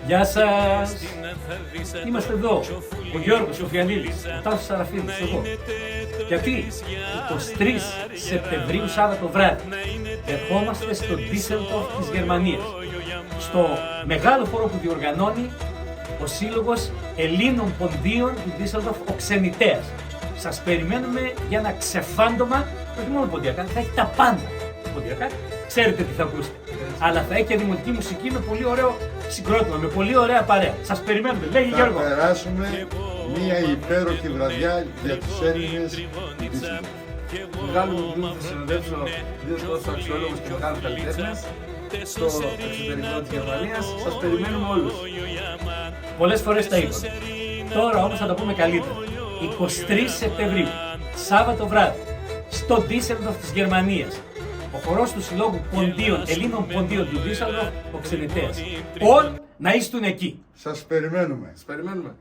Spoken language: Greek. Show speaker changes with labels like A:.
A: Γεια σας! Είμαστε εδώ, ο Γιώργος Σοφιανίδης, ο Τάσος Σαραφίδης, εγώ. Γιατί 23 Σεπτεμβρίου, Σάββατο βράδυ, ερχόμαστε στο Düsseldorf της Γερμανίας, στο μεγάλο χώρο που διοργανώνει ο Σύλλογος Ελλήνων Ποντίων του Düsseldorf, ο Ξενιτέας. Σας περιμένουμε για ένα ξεφάντωμα, όχι μόνο ποντιακά, θα έχει τα πάντα ποντιακά. Ξέρετε τι θα ακούσετε. Αλλά θα έχει και δημοτική μουσική με πολύ ωραίο συγκρότημα, με πολύ ωραία παρέα. Σας περιμένουμε. Λέγει Γιώργο.
B: Θα περάσουμε μια υπέροχη βραδιά για τους Έλληνες του Düsseldorf.
C: Μεγάλο μου τιμή θα συνοδεύσω δύο τόσο αξιόλογους και μεγάλους καλλιτέχνες στο εξωτερικό της Γερμανίας. Σας περιμένουμε όλους.
A: Πολλές φορές τα είπαμε. Τώρα όμως θα τα πούμε καλύτερα. 23 Σεπτεμβρίου, Σάββατο βράδυ, στο Düsseldorf της Γερμανίας. Ο χορός του Συλλόγου Ποντίων, Ελλήνων Ποντίων του Düsseldorf, ο Ξενιτέας. Όλοι να είστε εκεί.
B: Σας περιμένουμε.
C: Σας περιμένουμε.